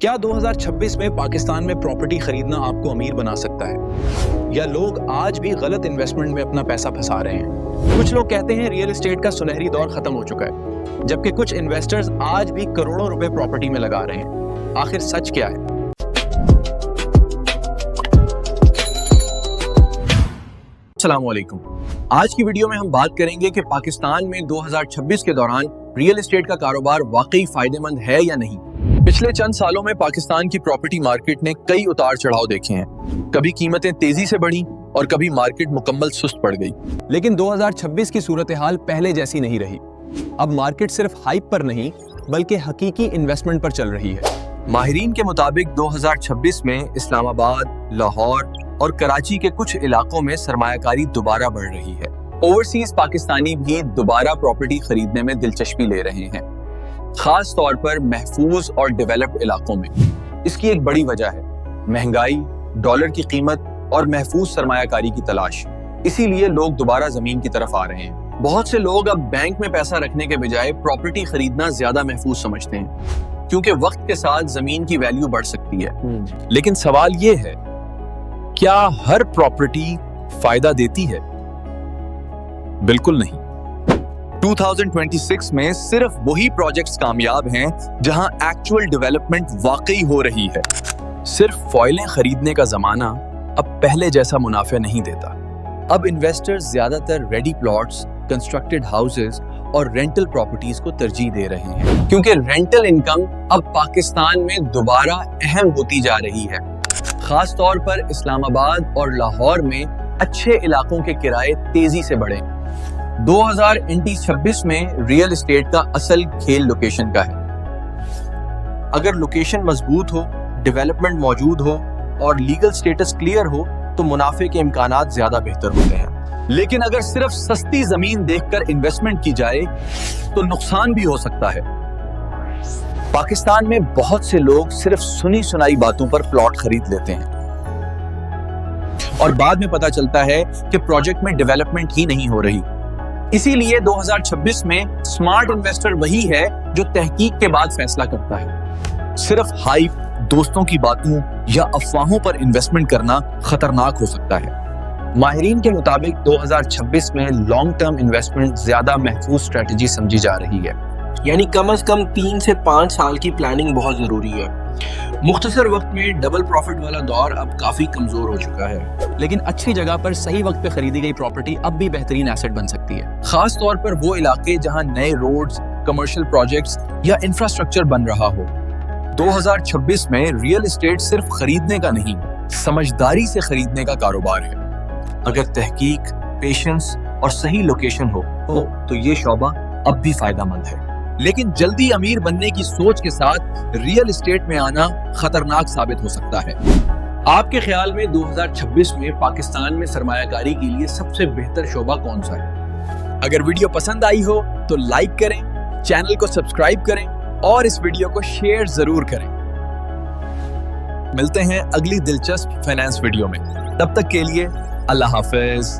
क्या 2026 में पाकिस्तान में प्रॉपर्टी खरीदना आपको अमीर बना सकता है, या लोग आज भी गलत इन्वेस्टमेंट में अपना पैसा फंसा रहे हैं? कुछ लोग कहते हैं रियल एस्टेट का सुनहरी दौर खत्म हो चुका है, जबकि कुछ इन्वेस्टर्स आज भी करोड़ों रुपए प्रॉपर्टी में लगा रहे हैं। आखिर सच क्या है? अस्सलाम वालेकुम। आज की वीडियो में हम बात करेंगे कि पाकिस्तान में 2026 के दौरान रियल एस्टेट का कारोबार वाकई फायदेमंद है या नहीं। पिछले चंद सालों में पाकिस्तान की प्रॉपर्टी मार्केट ने कई उतार चढ़ाव देखे हैं। कभी कीमतें तेजी से बढ़ी और कभी मार्केट मुकम्मल सुस्त पड़ गई। लेकिन 2026 की सूरत हाल पहले जैसी नहीं रही। अब मार्केट सिर्फ हाइप पर नहीं बल्कि हकीकी इन्वेस्टमेंट पर चल रही है। माहिरीन के मुताबिक 2026 में इस्लामाबाद, लाहौर और कराची के कुछ इलाकों में सरमायाकारी दोबारा बढ़ रही है। ओवरसीज पाकिस्तानी भी दोबारा प्रॉपर्टी खरीदने में दिलचस्पी ले रहे हैं, खास तौर पर महफूज और डेवलप्ड इलाकों में। इसकी एक बड़ी वजह है महंगाई, डॉलर की कीमत और महफूज सरमायाकारी की तलाश। इसीलिए लोग दोबारा जमीन की तरफ आ रहे हैं। बहुत से लोग अब बैंक में पैसा रखने के बजाय प्रॉपर्टी खरीदना ज्यादा महफूज समझते हैं, क्योंकि वक्त के साथ जमीन की वैल्यू बढ़ सकती है। लेकिन सवाल ये है, क्या हर प्रॉपर्टी फायदा देती है? बिल्कुल नहीं। 2026 में सिर्फ वही प्रोजेक्ट्स कामयाब हैं जहां एक्चुअल डेवलपमेंट वाकई हो रही है। सिर्फ फॉइलें खरीदने का जमाना अब पहले जैसा मुनाफे नहीं देता। अब इन्वेस्टर्स ज्यादातर रेडी प्लॉट्स, कंस्ट्रक्टेड हाउसेस और रेंटल प्रॉपर्टीज को तरजीह दे रहे हैं, क्योंकि रेंटल इनकम अब पाकिस्तान में दोबारा अहम होती जा रही है। खास तौर पर इस्लामाबाद और लाहौर में अच्छे इलाकों के किराए तेजी से बढ़े। 2026 में रियल एस्टेट का असल खेल लोकेशन का है। अगर लोकेशन मजबूत हो, डेवलपमेंट मौजूद हो और लीगल स्टेटस क्लियर हो तो मुनाफे के इम्कानात ज्यादा बेहतर होते हैं। लेकिन अगर सिर्फ सस्ती जमीन देखकर इन्वेस्टमेंट की जाए तो नुकसान भी हो सकता है। पाकिस्तान में बहुत से लोग सिर्फ सुनी सुनाई बातों पर प्लॉट खरीद लेते हैं और बाद में पता चलता है कि प्रोजेक्ट में डेवलपमेंट ही नहीं हो रही। इसीलिए 2026 में स्मार्ट इन्वेस्टर वही है जो तहकीक के बाद फैसला करता है। सिर्फ हाइप, दोस्तों की बातों या अफवाहों पर इन्वेस्टमेंट करना खतरनाक हो सकता है। माहिरीन के मुताबिक 2026 में लॉन्ग टर्म इन्वेस्टमेंट ज्यादा महफूज स्ट्रेटजी समझी जा रही है, यानी कम से कम 3 से 5 साल की प्लानिंग बहुत जरूरी है। मुख्तसर वक्त में डबल प्रॉफिट वाला दौर अब काफी कमजोर हो चुका है। लेकिन अच्छी जगह पर सही वक्त पे खरीदी गई प्रॉपर्टी अब भी बेहतरीन एसेट बन सकती है, खास तौर पर वो इलाके जहां नए रोड्स, कमर्शियल प्रोजेक्ट्स या इंफ्रास्ट्रक्चर बन रहा हो। 2026 में रियल एस्टेट सिर्फ खरीदने का नहीं, समझदारी से खरीदने का कारोबार है। अगर तहकीक, पेशेंस और सही लोकेशन हो तो ये शोबा अब भी फायदेमंद है। लेकिन जल्दी अमीर बनने की सोच के साथ रियल एस्टेट में आना खतरनाक साबित हो सकता है। आपके ख्याल में 2026 में पाकिस्तान में सरमायाकारी के लिए सबसे बेहतर शोबा कौन सा है? अगर वीडियो पसंद आई हो तो लाइक करें, चैनल को सब्सक्राइब करें और इस वीडियो को शेयर जरूर करें। मिलते हैं अगली दिलचस्प फाइनेंस वीडियो में। तब तक के लिए अल्लाह हाफिज।